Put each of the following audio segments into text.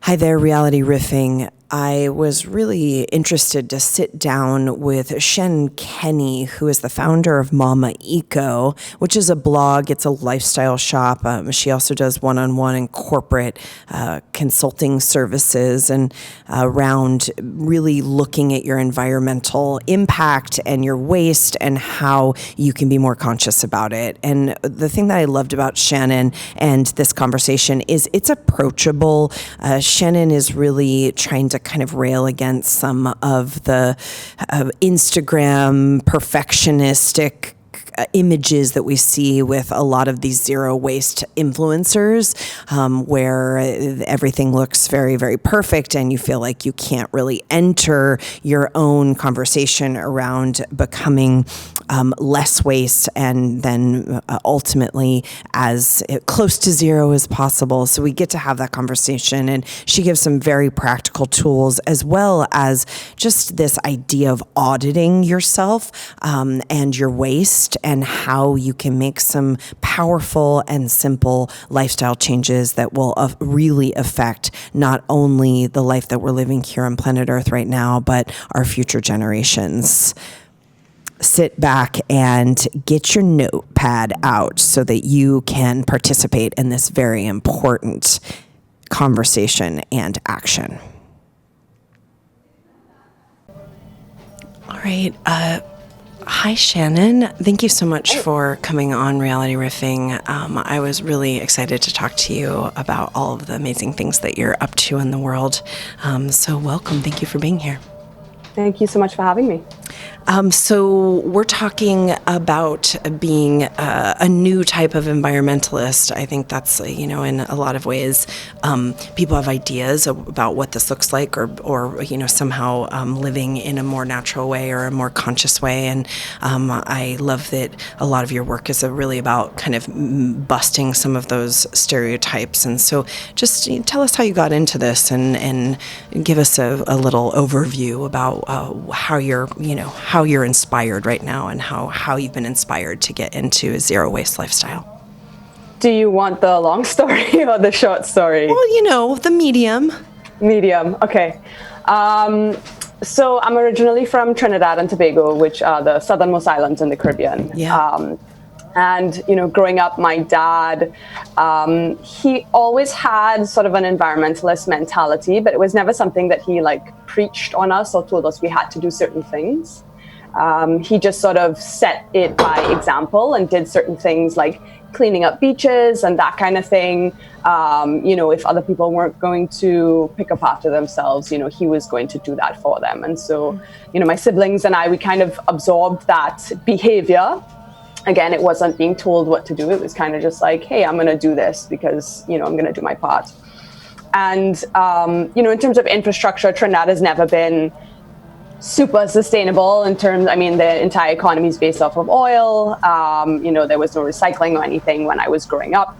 Hi there, Reality Riffing. I was really interested to sit down with Shannon, who is the founder of Mama Eco, which is a blog. It's a lifestyle shop. She also does one-on-one and corporate consulting services and around really looking at your environmental impact and your waste and how you can be more conscious about it. And the thing that I loved about Shannon and this conversation is it's approachable. Shannon is really trying to kind of rail against some of the Instagram perfectionistic images that we see with a lot of these zero waste influencers, where everything looks very, very perfect and you feel like you can't really enter your own conversation around becoming less waste and then ultimately as close to zero as possible. So we get to have that conversation, and she gives some very practical tools as well as just this idea of auditing yourself and your waste, and how you can make some powerful and simple lifestyle changes that will really affect not only the life that we're living here on planet Earth right now, but our future generations. Sit back and get your notepad out so that you can participate in this very important conversation and action. All right. Hi, Shannon. Thank you so much for coming on Reality Riffing. I was really excited to talk to you about all of the amazing things that you're up to in the world. So welcome. Thank you for being here. Thank you so much for having me. So we're talking about being a new type of environmentalist. I think that's, in a lot of ways, people have ideas about what this looks like, or somehow living in a more natural way or a more conscious way. And I love that a lot of your work is really about kind of busting some of those stereotypes. And so just tell us how you got into this and give us a little overview about how you're inspired right now and how you've been inspired to get into a zero waste lifestyle. Do you want the long story or the short story? Well, the medium. Medium, okay. So I'm originally from Trinidad and Tobago, which are the southernmost islands in the Caribbean. Yeah. And, growing up, my dad, he always had sort of an environmentalist mentality, but it was never something that he preached on us or told us we had to do certain things. He just sort of set it by example and did certain things like cleaning up beaches and that kind of thing. If other people weren't going to pick up after themselves, he was going to do that for them. And so, my siblings and I, we kind of absorbed that behavior. Again, it wasn't being told what to do. It was kind of just like, hey, I'm going to do this because, I'm going to do my part. And, in terms of infrastructure, Trinidad has never been super sustainable in terms, the entire economy is based off of oil. There was no recycling or anything when I was growing up.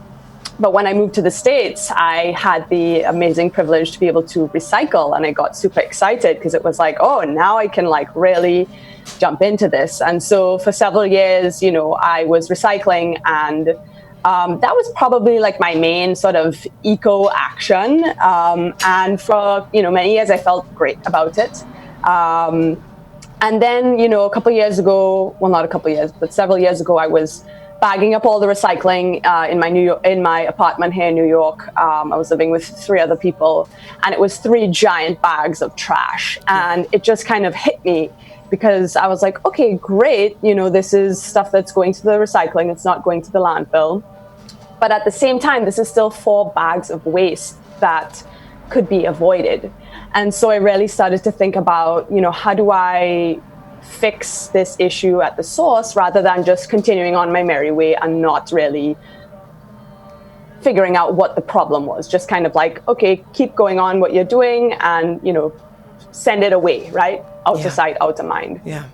But when I moved to the States, I had the amazing privilege to be able to recycle. And I got super excited because it was like, oh, now I can really jump into this. And so for several years, I was recycling, and that was probably my main sort of eco action. And for, many years, I felt great about it. And then, a couple of years ago, well, not a couple of years, but several years ago, I was bagging up all the recycling in my apartment here in New York. I was living with 3 other people, and it was 3 giant bags of trash. And it just kind of hit me because I was like, okay, great. This is stuff that's going to the recycling. It's not going to the landfill. But at the same time, this is still 4 bags of waste that could be avoided. And so I really started to think about, how do I fix this issue at the source rather than just continuing on my merry way and not really figuring out what the problem was. Just kind of okay, keep going on what you're doing and, send it away, right? Out of sight, out of mind. Yeah.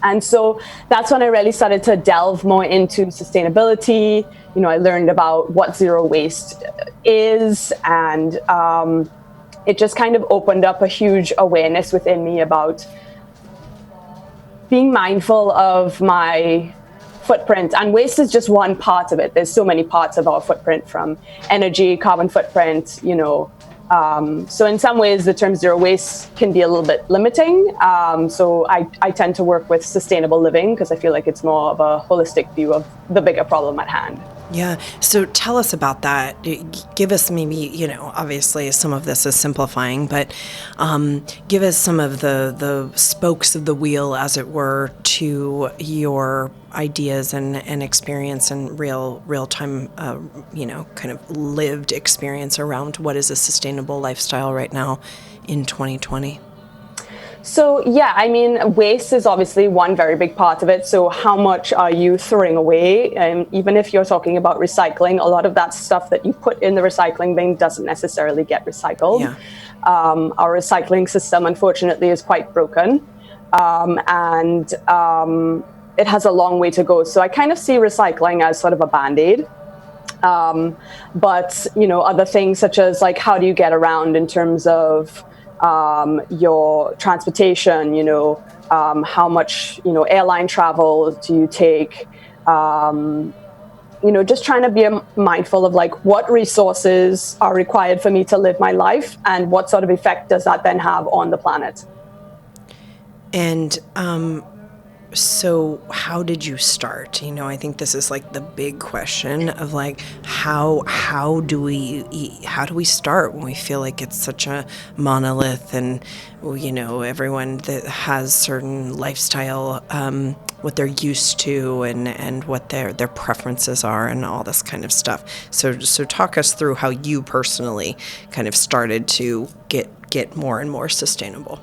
And so that's when I really started to delve more into sustainability. I learned about what zero waste is, and it just kind of opened up a huge awareness within me about being mindful of my footprint. And waste is just one part of it. There's so many parts of our footprint, from energy, carbon footprint, So in some ways, the term zero waste can be a little bit limiting. So I tend to work with sustainable living because I feel like it's more of a holistic view of the bigger problem at hand. Yeah. So tell us about that. Give us maybe, obviously some of this is simplifying, but give us some of the spokes of the wheel, as it were, to your ideas and experience and real time, kind of lived experience around what is a sustainable lifestyle right now in 2020. So yeah, I mean, waste is obviously one very big part of it. So how much are you throwing away? And even if you're talking about recycling, a lot of that stuff that you put in the recycling bin doesn't necessarily get recycled. Yeah. Our recycling system, unfortunately, is quite broken. And it has a long way to go. So I kind of see recycling as sort of a Band-Aid. But, other things such as like, how do you get around in terms of your transportation, how much, airline travel do you take, just trying to be mindful of like what resources are required for me to live my life and what sort of effect does that then have on the planet. And so how did you start? I think this is like the big question of like how do we start when we feel like it's such a monolith and everyone that has certain lifestyle what they're used to and what their preferences are and all this kind of stuff. So talk us through how you personally kind of started to get more and more sustainable.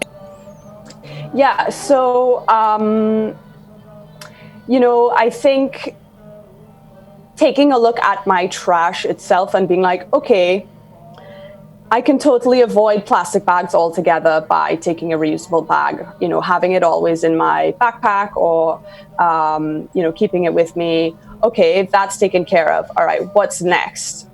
Yeah, so, I think taking a look at my trash itself and being like, okay, I can totally avoid plastic bags altogether by taking a reusable bag, having it always in my backpack or, keeping it with me. Okay, that's taken care of. All right, what's next?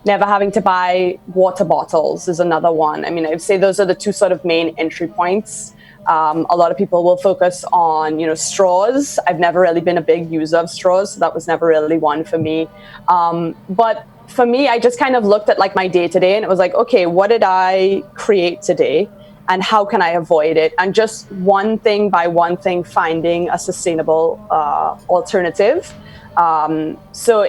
Never having to buy water bottles is another one. I mean, I'd say those are the two sort of main entry points. A lot of people will focus on, straws. I've never really been a big user of straws, so that was never really one for me. But for me, I just kind of looked at like my day to day and it was like, okay, what did I create today? And how can I avoid it? And just one thing by one thing, finding a sustainable alternative. So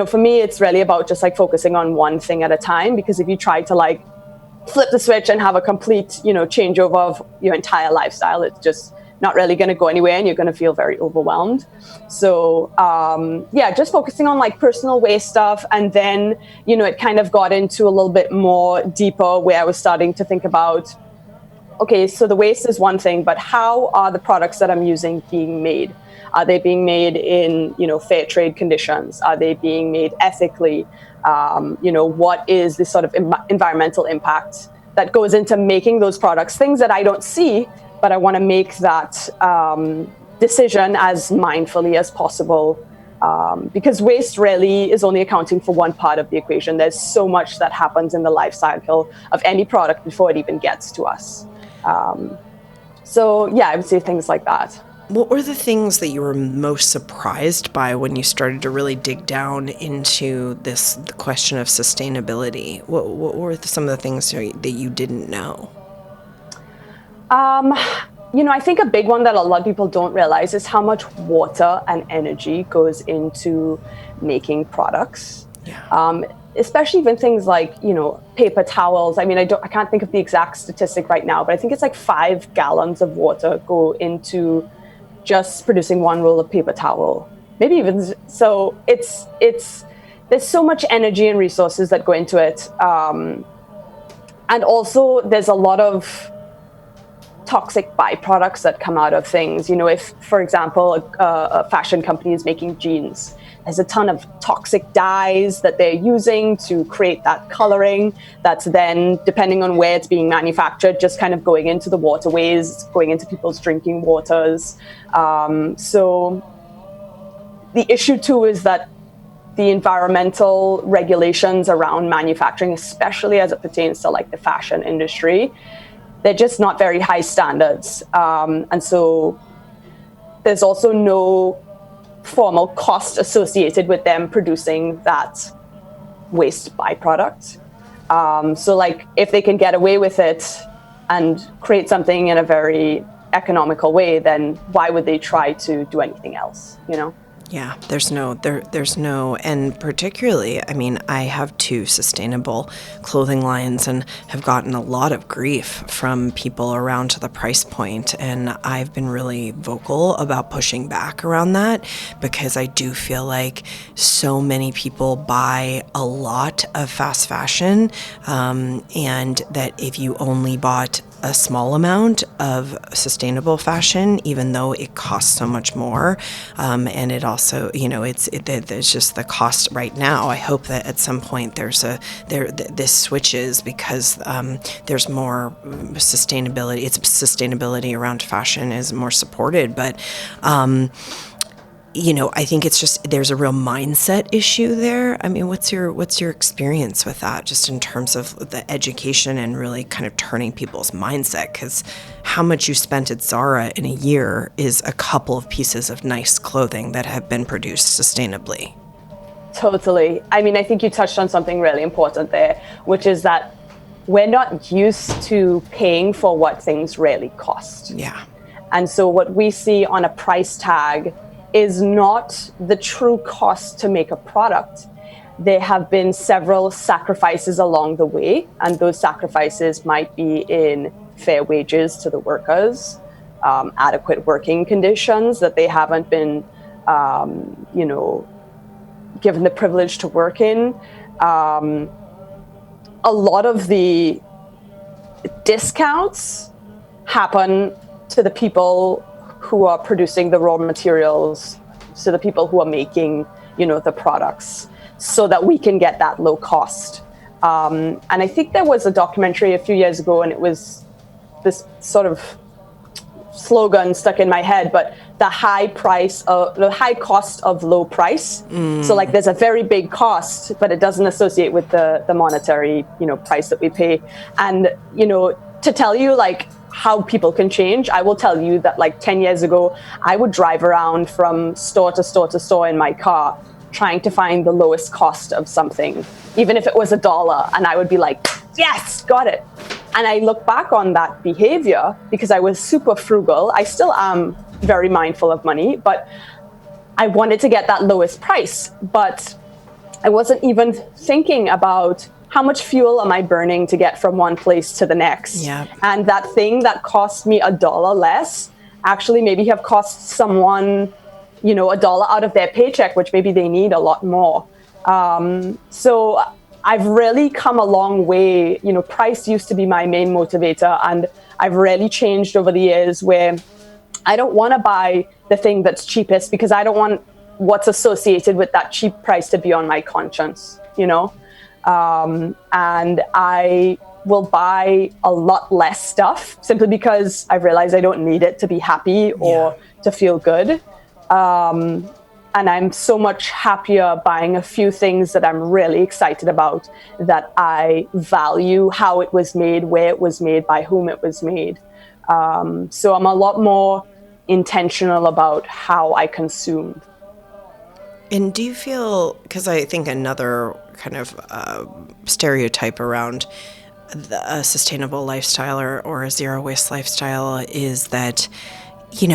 for me, it's really about just like focusing on one thing at a time, because if you try to like flip the switch and have a complete, changeover of your entire lifestyle, it's just not really going to go anywhere and you're going to feel very overwhelmed. So, just focusing on like personal waste stuff. And then, it kind of got into a little bit more deeper where I was starting to think about, okay, so the waste is one thing, but how are the products that I'm using being made? Are they being made in, fair trade conditions? Are they being made ethically? What is the sort of environmental impact that goes into making those products? Things that I don't see, but I want to make that decision as mindfully as possible. Because waste really is only accounting for one part of the equation. There's so much that happens in the life cycle of any product before it even gets to us. I would say things like that. What were the things that you were most surprised by when you started to really dig down into the question of sustainability? What were some of the things that you didn't know? I think a big one that a lot of people don't realize is how much water and energy goes into making products. Yeah. Especially even things like, paper towels. I mean, I can't think of the exact statistic right now, but I think it's like 5 gallons of water go into just producing one roll of paper towel. Maybe even so. It's there's so much energy and resources that go into it, and also there's a lot of toxic byproducts that come out of things. If, for example, a fashion company is making jeans, there's a ton of toxic dyes that they're using to create that coloring that's then, depending on where it's being manufactured, just kind of going into the waterways, going into people's drinking waters. So the issue too is that the environmental regulations around manufacturing, especially as it pertains to like the fashion industry, they're just not very high standards. And so there's also no formal cost associated with them producing that waste byproduct. So like if they can get away with it and create something in a very economical way, then why would they try to do anything else, you know? Yeah, there's no, and particularly, I mean, I have two sustainable clothing lines and have gotten a lot of grief from people around the price point. And I've been really vocal about pushing back around that because I do feel like so many people buy a lot of fast fashion, and that if you only bought a small amount of sustainable fashion, even though it costs so much more, and it also, you know, there's just the cost right now. I hope that at some point this switches because there's more sustainability. It's sustainability around fashion is more supported, but. You know, I think it's just there's a real mindset issue there. I mean, what's your experience with that, just in terms of the education and really kind of turning people's mindset? Because how much you spent at Zara in a year is a couple of pieces of nice clothing that have been produced sustainably. Totally. I mean, I think you touched on something really important there, which is that we're not used to paying for what things really cost. Yeah. And so what we see on a price tag is not the true cost to make a product. There have been several sacrifices along the way, and those sacrifices might be in fair wages to the workers, adequate working conditions that they haven't been, given the privilege to work in. A lot of the discounts happen to the people who are producing the raw materials, so the people who are making, the products, so that we can get that low cost. And I think there was a documentary a few years ago, and it was this sort of slogan stuck in my head, but the high cost of low price. So like there's a very big cost, but it doesn't associate with the monetary, price that we pay. And, to tell you like how people can change, I will tell you that like 10 years ago, I would drive around from store to store to store in my car, trying to find the lowest cost of something, even if it was $1, and I would be like, yes, got it. And I look back on that behavior because I was super frugal. I still am very mindful of money, but I wanted to get that lowest price. But I wasn't even thinking about how much fuel am I burning to get from one place to the next? Yeah. And that thing that cost me $1 less actually maybe have cost someone, $1 out of their paycheck, which maybe they need a lot more. So I've really come a long way. Price used to be my main motivator, and I've really changed over the years where I don't want to buy the thing that's cheapest because I don't want what's associated with that cheap price to be on my conscience, and I will buy a lot less stuff simply because I realize I don't need it to be happy or to feel good. And I'm so much happier buying a few things that I'm really excited about, that I value how it was made, where it was made, by whom it was made. So I'm a lot more intentional about how I consume. And do you feel, because I think another kind of stereotype around a sustainable lifestyle or a zero waste lifestyle is that, you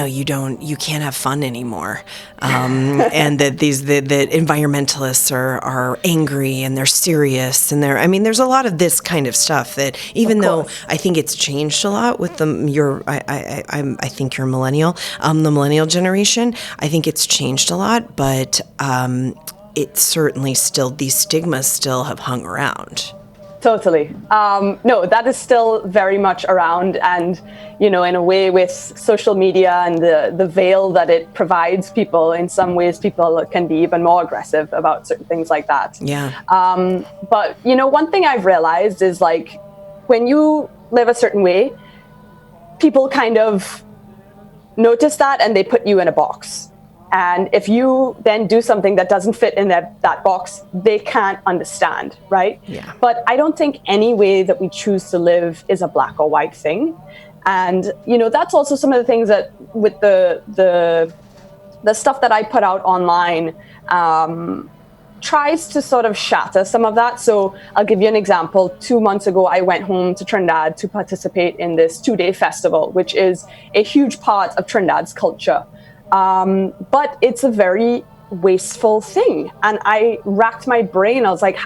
can't have fun anymore. And that that environmentalists are angry and they're serious and there's a lot of this kind of stuff that even though I think it's changed a lot with I think you're millennial, the millennial generation, I think it's changed a lot, but it certainly still, these stigmas still have hung around. Totally. No, that is still very much around. And, in a way with social media and the veil that it provides people, in some ways people can be even more aggressive about certain things like that. Yeah. But, one thing I've realized is like when you live a certain way, people kind of notice that and they put you in a box. And if you then do something that doesn't fit in that box, they can't understand, right? Yeah. But I don't think any way that we choose to live is a black or white thing. And, that's also some of the things that with the stuff that I put out online, tries to sort of shatter some of that. So I'll give you an example. 2 months ago, I went home to Trinidad to participate in this 2-day festival, which is a huge part of Trinidad's culture. But it's a very wasteful thing. And I racked my brain. I was like,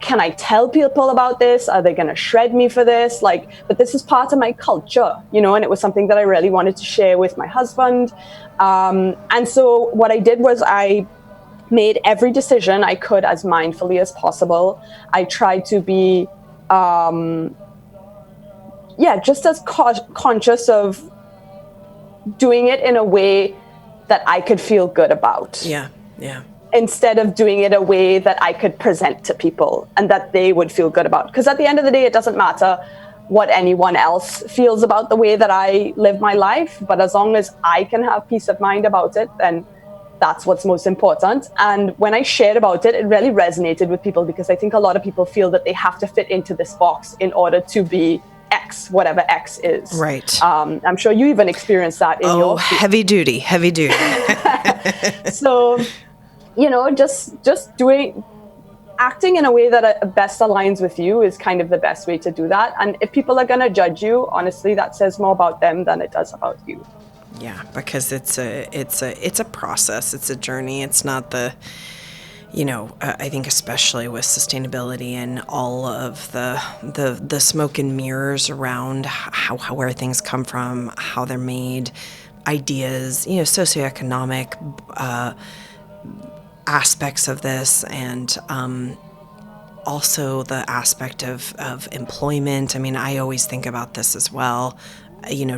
can I tell people about this? Are they going to shred me for this? But this is part of my culture, and it was something that I really wanted to share with my husband. And so what I did was I made every decision I could as mindfully as possible. I tried to be, just as conscious of doing it in a way that I could feel good about. Yeah. Instead of doing it a way that I could present to people and that they would feel good about. Because at the end of the day, it doesn't matter what anyone else feels about the way that I live my life. But as long as I can have peace of mind about it, then that's what's most important. And when I shared about it, it really resonated with people, because I think a lot of people feel that they have to fit into this box in order to be X, whatever X is. Right. I'm sure you even experienced that in your field. heavy duty. So, just acting in a way that best aligns with you is kind of the best way to do that. And if people are going to judge you, honestly, that says more about them than it does about you. Yeah, because it's a process. It's a journey. It's not I think especially with sustainability and all of the smoke and mirrors around where things come from, how they're made, ideas, socioeconomic aspects of this, and also the aspect of employment. I mean, I always think about this as well.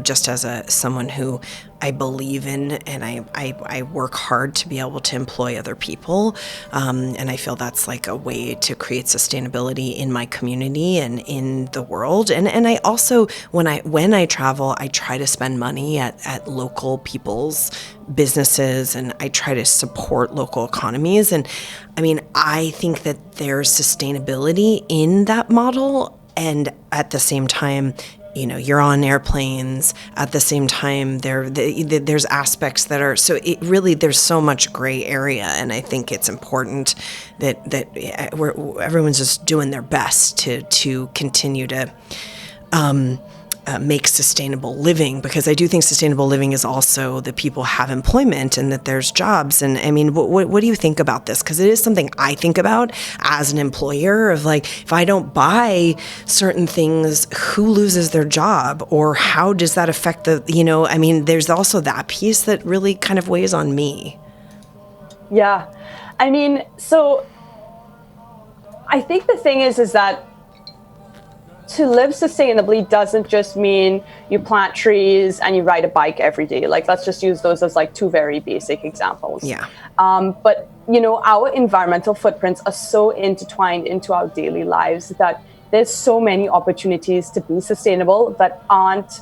Just as someone who I believe in, and I work hard to be able to employ other people, and I feel that's like a way to create sustainability in my community and in the world. And I also, when I travel, I try to spend money at local people's businesses, and I try to support local economies. And I mean, I think that there's sustainability in that model, and at the same time, you're on airplanes. At the same time, there's aspects that are, so it really, there's so much gray area. And I think it's important that everyone's just doing their best to continue to make sustainable living, because I do think sustainable living is also that people have employment and that there's jobs. And I mean, what do you think about this? Because it is something I think about as an employer of if I don't buy certain things, who loses their job, or how does that affect I mean, there's also that piece that really kind of weighs on me. Yeah. I mean, so I think the thing is that to live sustainably doesn't just mean you plant trees and you ride a bike every day. Let's just use those as two very basic examples. Yeah. But our environmental footprints are so intertwined into our daily lives that there's so many opportunities to be sustainable that aren't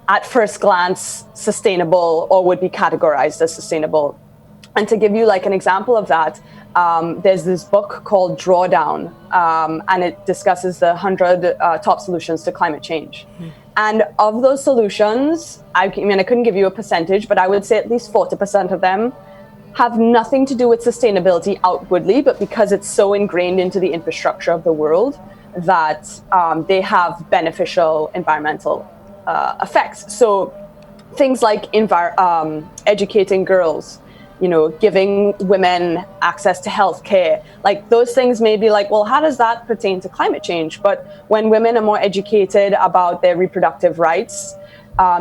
at first glance sustainable or would be categorized as sustainable. And to give you an example of that, there's this book called Drawdown, and it discusses the 100 top solutions to climate change. And of those solutions, I couldn't give you a percentage, but I would say at least 40% of them have nothing to do with sustainability outwardly, but because it's so ingrained into the infrastructure of the world that they have beneficial environmental effects. So things like educating girls, giving women access to healthcare, those things may be well, how does that pertain to climate change? But when women are more educated about their reproductive rights,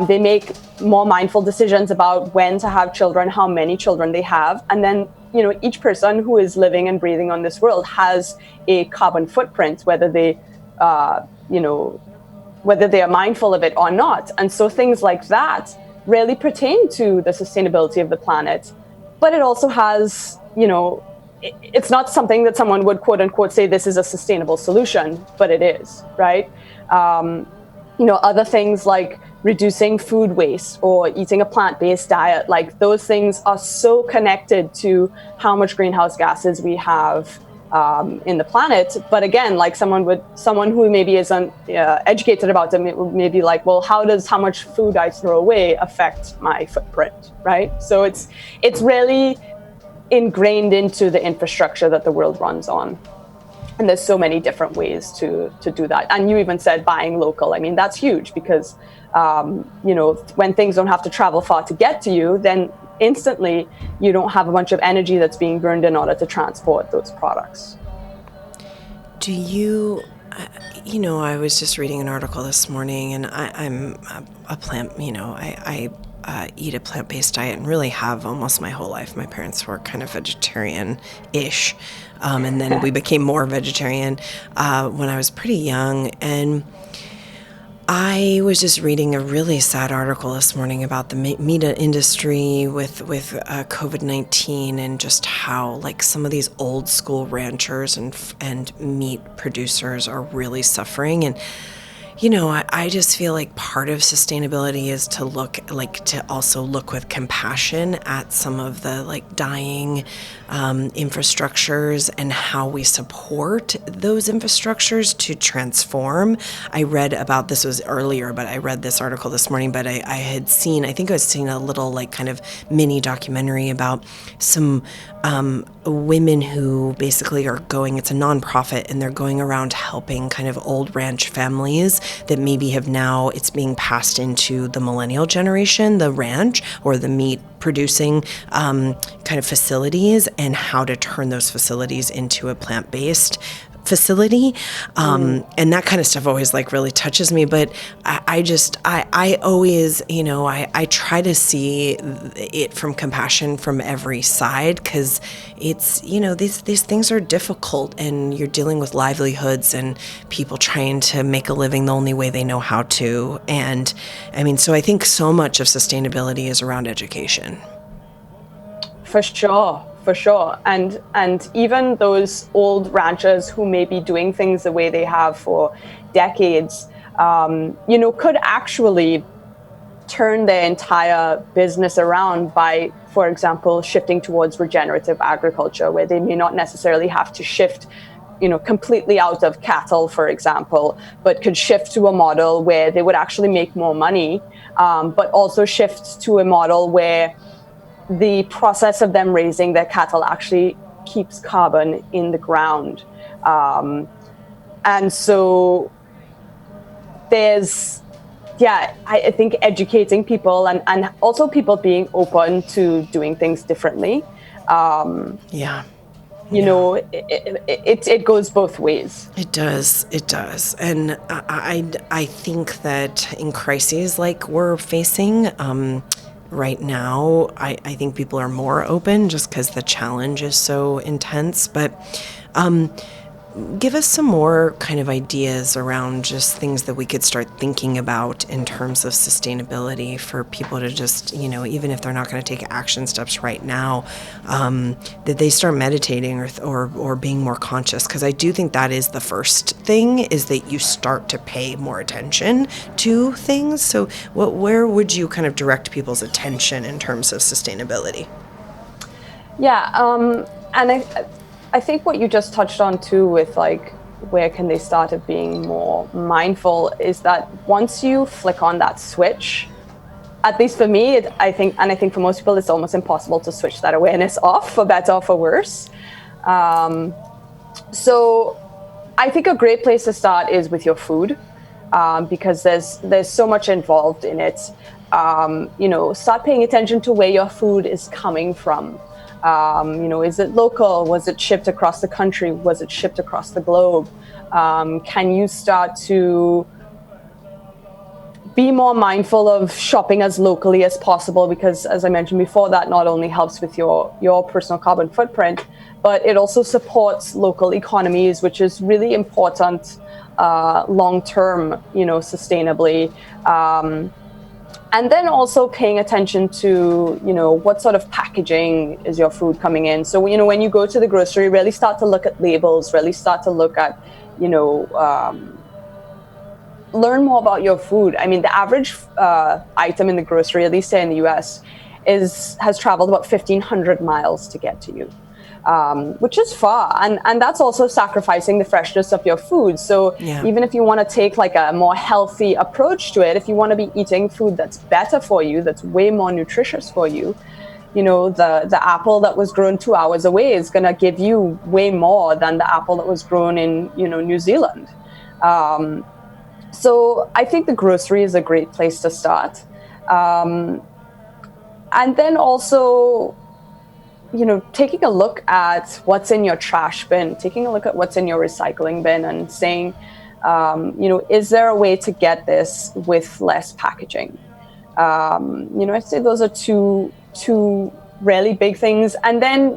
they make more mindful decisions about when to have children, how many children they have. And then, each person who is living and breathing on this world has a carbon footprint, whether they are mindful of it or not. And so things like that really pertain to the sustainability of the planet. But it also has, it's not something that someone would quote unquote say this is a sustainable solution, but it is, right? Other things like reducing food waste or eating a plant-based diet, those things are so connected to how much greenhouse gases we have in the planet. But again, someone who maybe isn't educated about them, it may be well, how much food I throw away affect my footprint, right? So it's really ingrained into the infrastructure that the world runs on. And there's so many different ways to do that. And you even said buying local. I mean, that's huge because, when things don't have to travel far to get to you, then instantly you don't have a bunch of energy that's being burned in order to transport those products. Do you, I was just reading an article this morning, and I'm a plant, I eat a plant-based diet and really have almost my whole life. My parents were kind of vegetarian-ish, and then we became more vegetarian when I was pretty young. And I was just reading a really sad article this morning about the meat industry with COVID-19 and just how like some of these old school ranchers and meat producers are really suffering. And I just feel like part of sustainability is to also look with compassion at some of the like dying infrastructures and how we support those infrastructures to transform. I read about this was earlier, but I read this article this morning, but I had seen, I think I was seeing a little like kind of mini documentary about some women who basically are going, it's a nonprofit, and they're going around helping kind of old ranch families that maybe have now, it's being passed into the millennial generation, the ranch or the meat producing kind of facilities, and how to turn those facilities into a plant-based facility. And that kind of stuff always like really touches me. But I always, I try to see it from compassion from every side, because it's, these things are difficult, and you're dealing with livelihoods and people trying to make a living the only way they know how to. And I mean, so I think so much of sustainability is around education. For sure. And even those old ranchers who may be doing things the way they have for decades, could actually turn their entire business around by, for example, shifting towards regenerative agriculture, where they may not necessarily have to shift completely out of cattle, for example, but could shift to a model where they would actually make more money, but also shift to a model where the process of them raising their cattle actually keeps carbon in the ground. And so there's, I think educating people and also people being open to doing things differently. It goes both ways. It does. And I think that in crises like we're facing, right now, I think people are more open just because the challenge is so intense. But give us some more kind of ideas around just things that we could start thinking about in terms of sustainability for people to just, even if they're not going to take action steps right now, that they start meditating or being more conscious. Because I do think that is the first thing, is that you start to pay more attention to things. So where would you kind of direct people's attention in terms of sustainability? Yeah, and I think what you just touched on too with like, where can they start at being more mindful, is that once you flick on that switch, at least for me, I think for most people, it's almost impossible to switch that awareness off, for better or for worse. So I think a great place to start is with your food, because there's so much involved in it. Start paying attention to where your food is coming from. Is it local? Was it shipped across the country? Was it shipped across the globe? Can you start to be more mindful of shopping as locally as possible? Because as I mentioned before, that not only helps with your personal carbon footprint, but it also supports local economies, which is really important long-term, sustainably. And then also paying attention to, what sort of packaging is your food coming in. So, when you go to the grocery, really start to look at labels, really start to look at, learn more about your food. I mean, the average item in the grocery, at least here in the US, has traveled about 1,500 miles to get to you. Which is far. And that's also sacrificing the freshness of your food. So even if you want to take like a more healthy approach to it, if you want to be eating food that's better for you, that's way more nutritious for you, the apple that was grown 2 hours away is going to give you way more than the apple that was grown in, New Zealand. So I think the grocery is a great place to start. And then also, taking a look at what's in your trash bin, taking a look at what's in your recycling bin and saying, is there a way to get this with less packaging? I'd say those are two really big things. And then,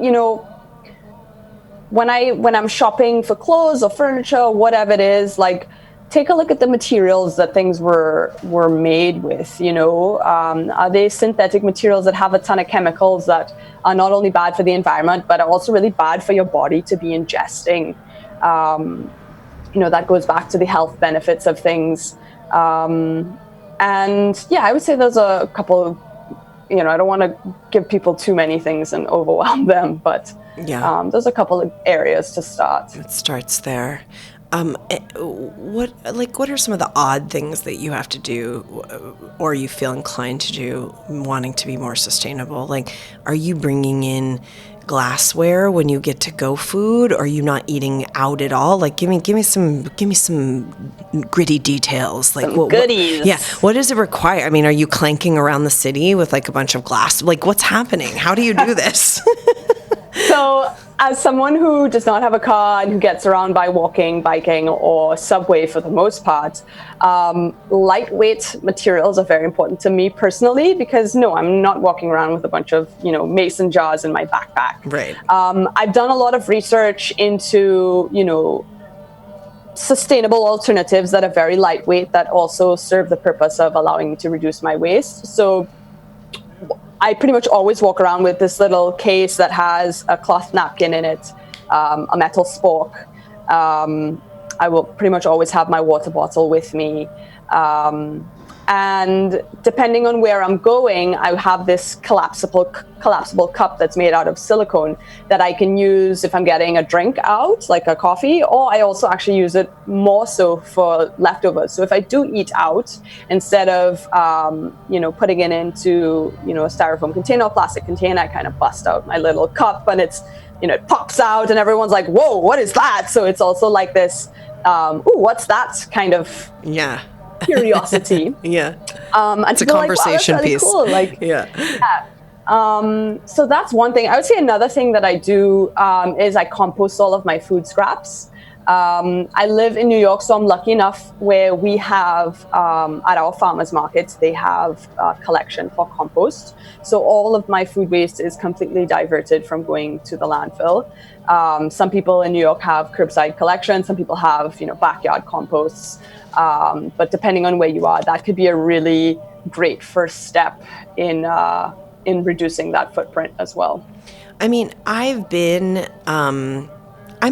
when I'm shopping for clothes or furniture or whatever it is, like, take a look at the materials that things were made with. Are they synthetic materials that have a ton of chemicals that are not only bad for the environment, but are also really bad for your body to be ingesting? That goes back to the health benefits of things. And yeah, I would say those are a couple of, I don't want to give people too many things and overwhelm them, but those are a couple of areas to start. It starts there. What are some of the odd things that you have to do or you feel inclined to do wanting to be more sustainable? Like, are you bringing in glassware when you get to go food? Or are you not eating out at all? Like, give me some gritty details. Like, some goodies. What does it require? I mean, are you clanking around the city with like a bunch of glass? Like, what's happening? How do you do this? So, as someone who does not have a car and who gets around by walking, biking, or subway for the most part, lightweight materials are very important to me personally, because no, I'm not walking around with a bunch of, mason jars in my backpack. Right. I've done a lot of research into, sustainable alternatives that are very lightweight that also serve the purpose of allowing me to reduce my waste. So I pretty much always walk around with this little case that has a cloth napkin in it, a metal spork. I will pretty much always have my water bottle with me. And depending on where I'm going, I have this collapsible cup that's made out of silicone that I can use if I'm getting a drink out, like a coffee, or I also actually use it more so for leftovers. So if I do eat out, instead of, putting it into, a styrofoam container or plastic container, I kind of bust out my little cup and it's, it pops out and everyone's like, whoa, what is that? So it's also like this, ooh, what's that kind of curiosity. It's a conversation piece. Cool. So that's one thing. I would say another thing that I do is I compost all of my food scraps. I live in New York, so I'm lucky enough where we have, at our farmers markets, they have a collection for compost. So all of my food waste is completely diverted from going to the landfill. Some people in New York have curbside collection. Some people have, backyard composts. But depending on where you are, that could be a really great first step in reducing that footprint as well. I mean, I'm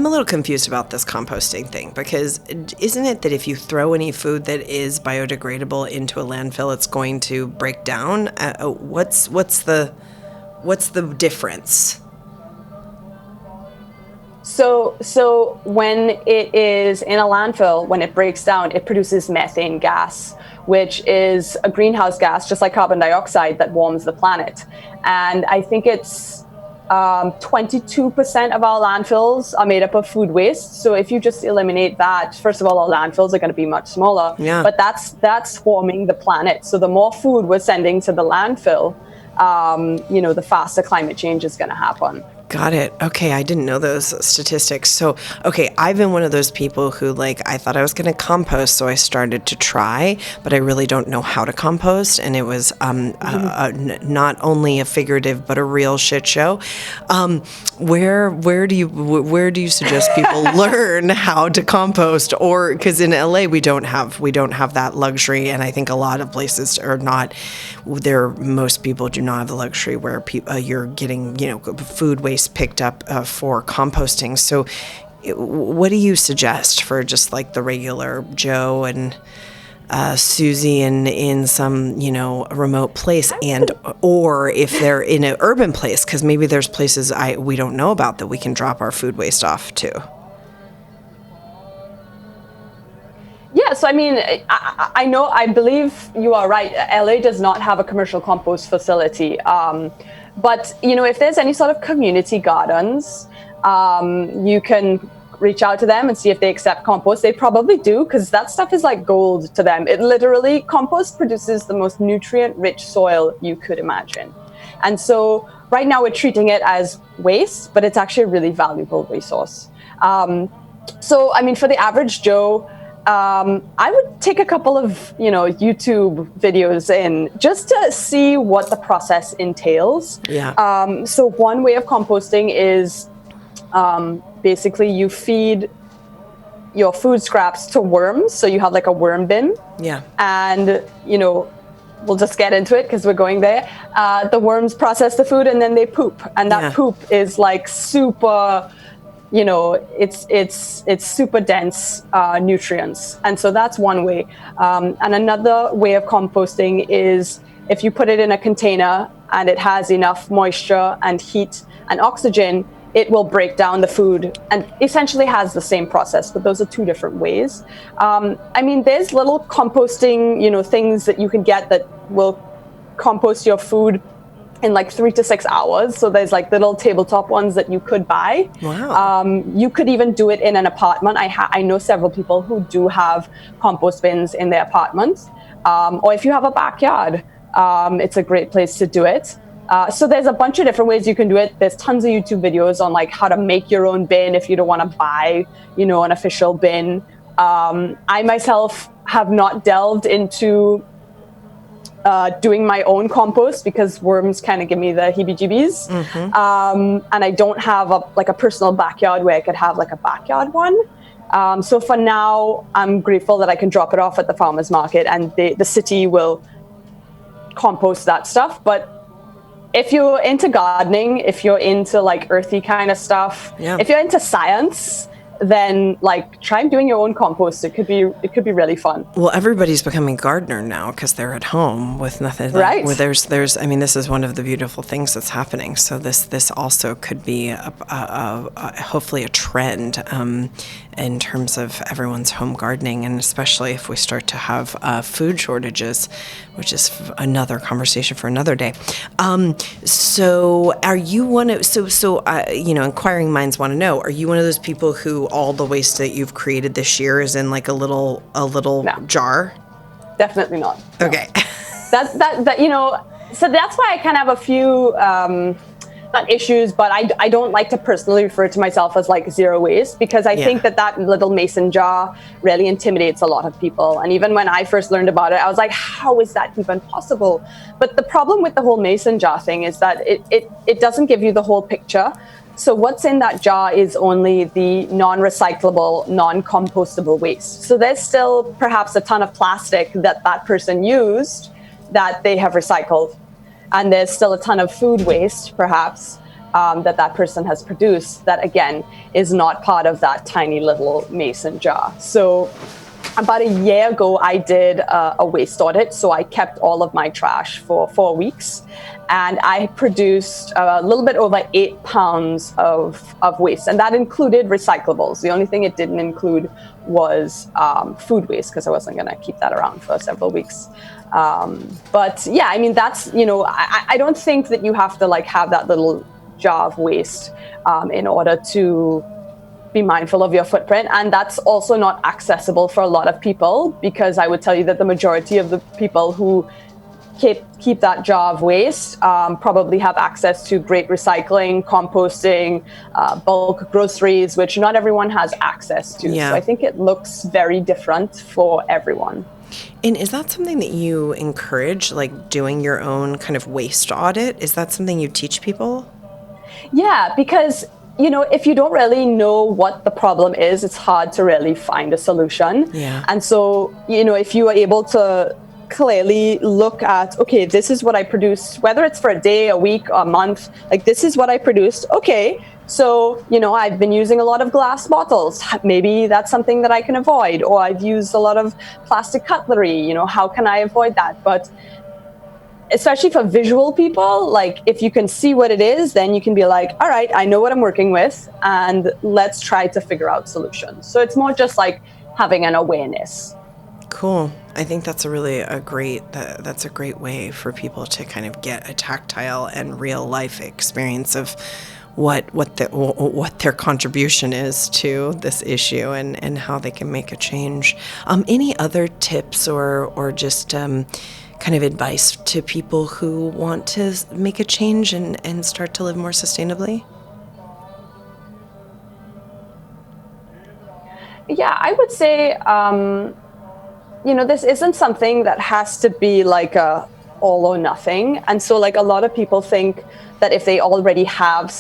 a little confused about this composting thing, because isn't it that if you throw any food that is biodegradable into a landfill, it's going to break down? What's the difference? So when it is in a landfill, when it breaks down, it produces methane gas, which is a greenhouse gas, just like carbon dioxide, that warms the planet. And I think it's 22% of our landfills are made up of food waste. So if you just eliminate that, first of all, our landfills are going to be much smaller. Yeah. But that's warming the planet. So the more food we're sending to the landfill, the faster climate change is going to happen. Got it. Okay, I didn't know those statistics. So, okay, I've been one of those people who, I thought I was going to compost, so I started to try, but I really don't know how to compost, and it was not only a figurative but a real shit show. Where do you suggest people learn how to compost? Or because in LA we don't have that luxury, and I think a lot of places are not. Most people do not have the luxury where you're getting food waste picked up for composting. So what do you suggest for just like the regular Joe and Susie in some remote place, or if they're in an urban place, because maybe there's places we don't know about that we can drop our food waste off to? Yeah, so I mean, I believe you are right. LA does not have a commercial compost facility. But, if there's any sort of community gardens, you can reach out to them and see if they accept compost. They probably do, because that stuff is like gold to them. Compost produces the most nutrient-rich soil you could imagine. And so right now we're treating it as waste, but it's actually a really valuable resource. For the average Joe, I would take a couple of, YouTube videos in just to see what the process entails. Yeah. So one way of composting is basically you feed your food scraps to worms. So you have like a worm bin. Yeah. And, we'll just get into it because we're going there. The worms process the food and then they poop. And that poop is like super, it's super dense nutrients. And so that's one way. And another way of composting is if you put it in a container and it has enough moisture and heat and oxygen, it will break down the food and essentially has the same process, but those are two different ways. There's little composting, things that you can get that will compost your food in like 3 to 6 hours. So there's like little tabletop ones that you could buy. Wow. You could even do it in an apartment. I know several people who do have compost bins in their apartments. Or if you have a backyard, it's a great place to do it. So there's a bunch of different ways you can do it. There's tons of YouTube videos on like how to make your own bin if you don't want to buy, an official bin. I myself have not delved into doing my own compost because worms kind of give me the heebie-jeebies. Mm-hmm. And I don't have a personal backyard where I could have like a backyard one. So for now, I'm grateful that I can drop it off at the farmer's market and the city will compost that stuff. But if you're into gardening, if you're into like earthy kind of stuff, if you're into science, then like try doing your own compost. It could be really fun. Well, everybody's becoming a gardener now because they're at home with nothing. Right. Where there's this is one of the beautiful things that's happening. So this also could be hopefully a trend in terms of everyone's home gardening, and especially if we start to have food shortages, which is another conversation for another day. So are you one of inquiring minds want to know, are you one of those people who all the waste that you've created this year is in like a little jar? Definitely not. No. Okay. So that's why I kind of have a few not issues, but I don't like to personally refer to myself as like zero waste, because I think that little mason jar really intimidates a lot of people. And even when I first learned about it, I was like, how is that even possible? But the problem with the whole mason jar thing is that it doesn't give you the whole picture. So what's in that jar is only the non-recyclable, non-compostable waste. So there's still perhaps a ton of plastic that person used that they have recycled. And there's still a ton of food waste, perhaps, that person has produced that, again, is not part of that tiny little mason jar. So about a year ago, I did a waste audit. So I kept all of my trash for 4 weeks. And I produced a little bit over 8 pounds of waste. And that included recyclables. The only thing it didn't include was food waste, because I wasn't going to keep that around for several weeks. But yeah, I mean, that's, I don't think that you have to like have that little jar of waste in order to be mindful of your footprint. And that's also not accessible for a lot of people, because I would tell you that the majority of the people who keep that jar of waste probably have access to great recycling, composting, bulk groceries, which not everyone has access to. Yeah. So I think it looks very different for everyone. And is that something that you encourage, like doing your own kind of waste audit? Is that something you teach people? Yeah, because, if you don't really know what the problem is, it's hard to really find a solution. Yeah. And so, if you are able to clearly look at, okay, this is what I produced, whether it's for a day, a week, a month, like this is what I produced. Okay. So, I've been using a lot of glass bottles. Maybe that's something that I can avoid. Or I've used a lot of plastic cutlery. How can I avoid that? But especially for visual people, like if you can see what it is, then you can be like, all right, I know what I'm working with, and let's try to figure out solutions. So it's more just like having an awareness. Cool. I think that's that's a great way for people to kind of get a tactile and real life experience of what their contribution is to this issue and how they can make a change. Any other tips or just kind of advice to people who want to make a change and start to live more sustainably? Yeah, I would say, this isn't something that has to be like a all or nothing. And so like a lot of people think that if they already have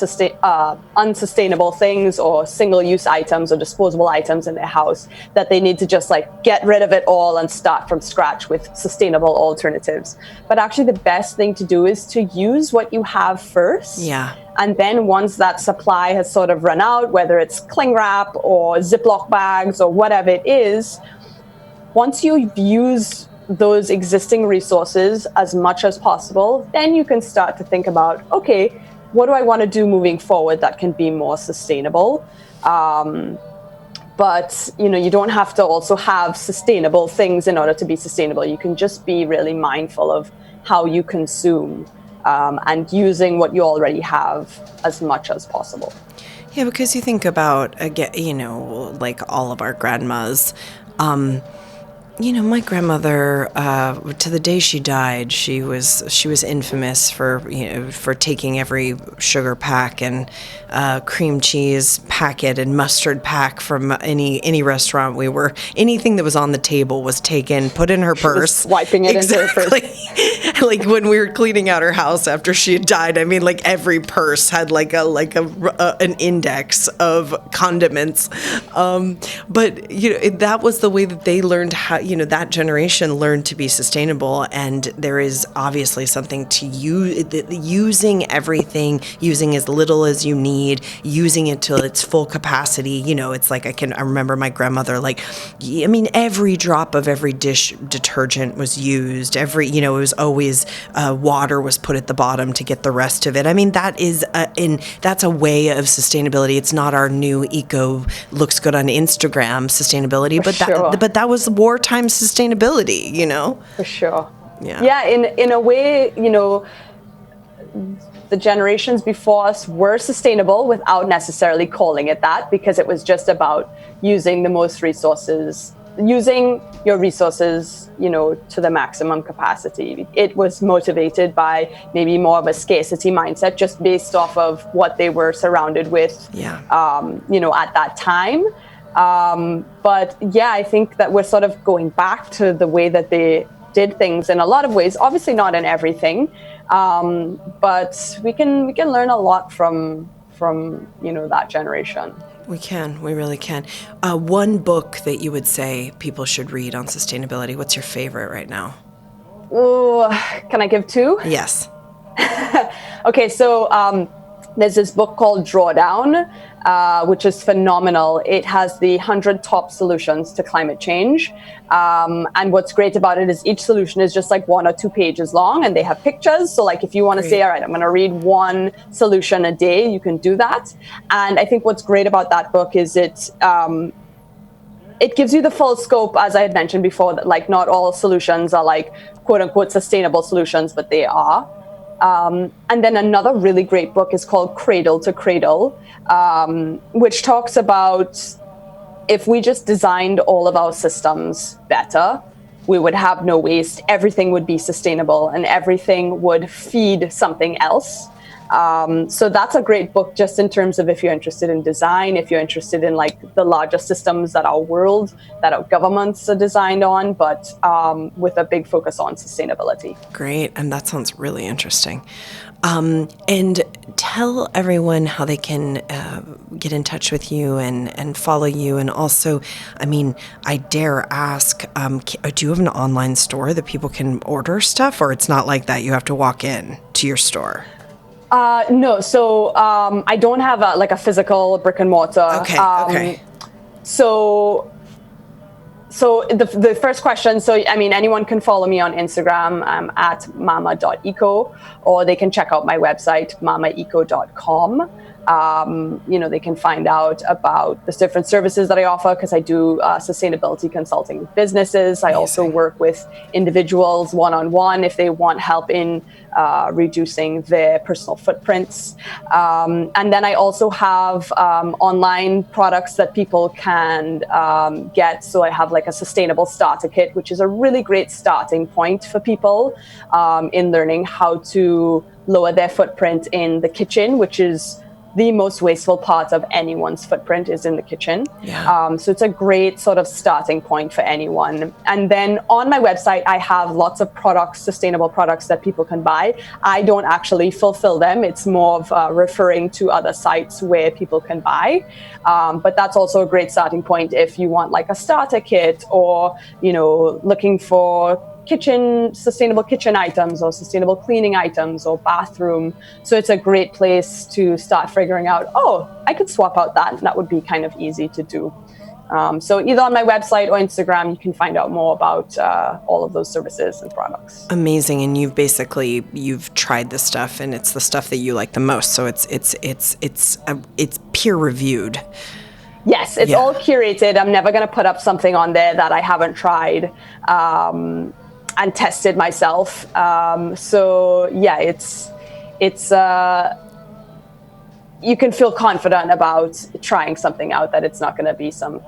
unsustainable things or single-use items or disposable items in their house, that they need to just like get rid of it all and start from scratch with sustainable alternatives. But actually the best thing to do is to use what you have first. Yeah. And then once that supply has sort of run out, whether it's cling wrap or Ziploc bags or whatever it is, once you've used those existing resources as much as possible, then you can start to think about, okay, what do I want to do moving forward that can be more sustainable? But, you don't have to also have sustainable things in order to be sustainable. You can just be really mindful of how you consume and using what you already have as much as possible. Yeah, because you think about, again, like all of our grandmas, my grandmother, to the day she died, she was infamous for taking every sugar pack and cream cheese packet and mustard pack from any restaurant anything that was on the table was taken, put in her purse, wiping it into her purse. Like when we were cleaning out her house after she had died, I mean, like every purse had an index of condiments. But that was the way that they learned how. That generation learned to be sustainable, and there is obviously something to using everything, using as little as you need, using it to its full capacity. It's like I remember my grandmother, every drop of every dish detergent was used. It was always water was put at the bottom to get the rest of it. I mean, that's a way of sustainability. It's not our new eco looks good on Instagram sustainability, but that was wartime sustainability, For sure. Yeah. Yeah, in a way, the generations before us were sustainable without necessarily calling it that, because it was just about using the most resources, using your resources, to the maximum capacity. It was motivated by maybe more of a scarcity mindset, just based off of what they were surrounded with, at that time. But yeah, I think that we're sort of going back to the way that they did things in a lot of ways, obviously not in everything. But we can learn a lot from that generation. We really can. One book that you would say people should read on sustainability, what's your favorite right now? Oh, can I give two? Yes. Okay, so there's this book called Drawdown, which is phenomenal. It has the 100 top solutions to climate change. And what's great about it is each solution is just like 1 or 2 pages long, and they have pictures. So like if you want to say, all right, I'm going to read one solution a day, you can do that. And I think what's great about that book is it gives you the full scope, as I had mentioned before, that like not all solutions are like quote unquote sustainable solutions, but they are. And then another really great book is called Cradle to Cradle, which talks about if we just designed all of our systems better, we would have no waste, everything would be sustainable, and everything would feed something else. So that's a great book just in terms of if you're interested in design, if you're interested in like the larger systems that our world, that our governments are designed on, but with a big focus on sustainability. Great. And that sounds really interesting. And tell everyone how they can get in touch with you and follow you. And also, I mean, I dare ask, do you have an online store that people can order stuff, or it's not like that? You have to walk in to your store? No, so I don't have a physical brick and mortar. Okay. So So the first question, so I mean, anyone can follow me on Instagram. I'm at mama.eco, or they can check out my website, mamaeco.com. They can find out about the different services that I offer, because I do sustainability consulting with businesses. I also work with individuals one-on-one if they want help in reducing their personal footprints. And then I also have online products that people can get. So I have like a sustainable starter kit, which is a really great starting point for people in learning how to lower their footprint in the kitchen, which is the most wasteful part of anyone's footprint is in the kitchen. Yeah. So it's a great sort of starting point for anyone. And then on my website, I have lots of products, sustainable products that people can buy. I don't actually fulfill them. It's more of referring to other sites where people can buy. But that's also a great starting point if you want like a starter kit, or, looking for sustainable kitchen items, or sustainable cleaning items, or bathroom. So it's a great place to start figuring out, I could swap out that. And that would be kind of easy to do. So either on my website or Instagram, you can find out more about all of those services and products. Amazing. And you've tried this stuff, and it's the stuff that you like the most. So it's peer reviewed. Yes, it's all curated. I'm never going to put up something on there that I haven't tried and tested myself. It's you can feel confident about trying something out, that it's not going to be some,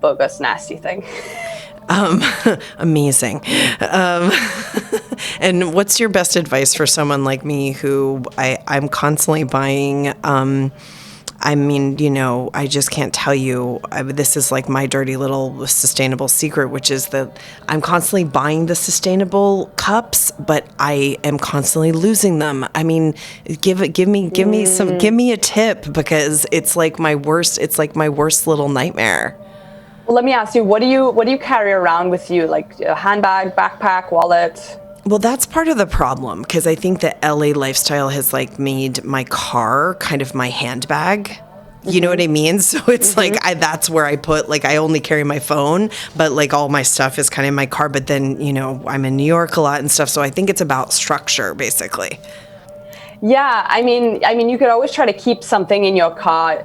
bogus, nasty thing. Amazing. And what's your best advice for someone like me who I'm constantly buying, I just can't tell you, this is like my dirty little sustainable secret, which is that I'm constantly buying the sustainable cups, but I am constantly losing them. I mean, give me a tip, because it's like my worst little nightmare. Well, let me ask you, what do you carry around with you? Like a handbag, backpack, wallet? Well, that's part of the problem, because I think the LA lifestyle has like made my car kind of my handbag. You know what I mean? So it's like that's where I put, like, I only carry my phone, but like all my stuff is kind of in my car. But then, I'm in New York a lot and stuff. So I think it's about structure, basically. Yeah, I mean, you could always try to keep something in your car,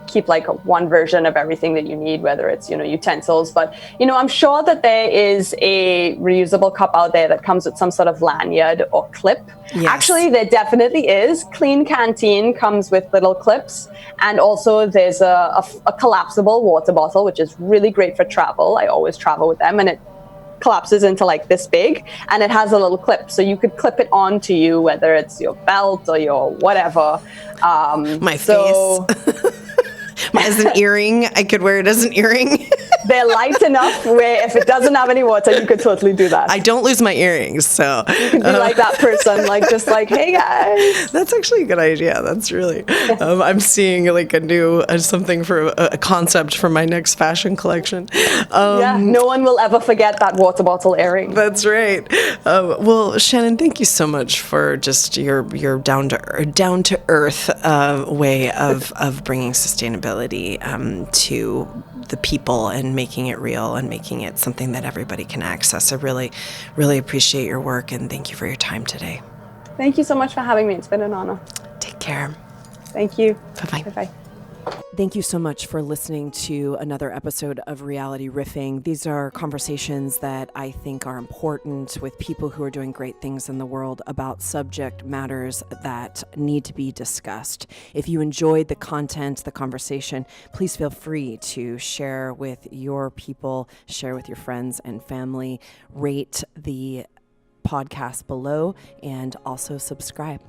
keep like one version of everything that you need, whether it's, utensils. But, I'm sure that there is a reusable cup out there that comes with some sort of lanyard or clip. Yes. Actually, there definitely is. Clean Canteen comes with little clips. And also there's a collapsible water bottle, which is really great for travel. I always travel with them, and it collapses into like this big, and it has a little clip, so you could clip it onto you, whether it's your belt or your whatever. My face. As an earring, I could wear it as an earring. They're light enough where if it doesn't have any water, you could totally do that. I don't lose my earrings, so you could be like that person, like just like, hey guys. That's actually a good idea. That's really. I'm seeing like a new something for a concept for my next fashion collection. No one will ever forget that water bottle earring. That's right. Well, Shannon, thank you so much for just your down to earth way of bringing sustainability to the people and making it real and making it something that everybody can access. I really, really appreciate your work, and thank you for your time today. Thank you so much for having me. It's been an honor. Take care. Thank you. Bye-bye. Bye-bye. Thank you so much for listening to another episode of Reality Riffing. These are conversations that I think are important with people who are doing great things in the world about subject matters that need to be discussed. If you enjoyed the content, the conversation, please feel free to share with your people, share with your friends and family, rate the podcast below, and also subscribe.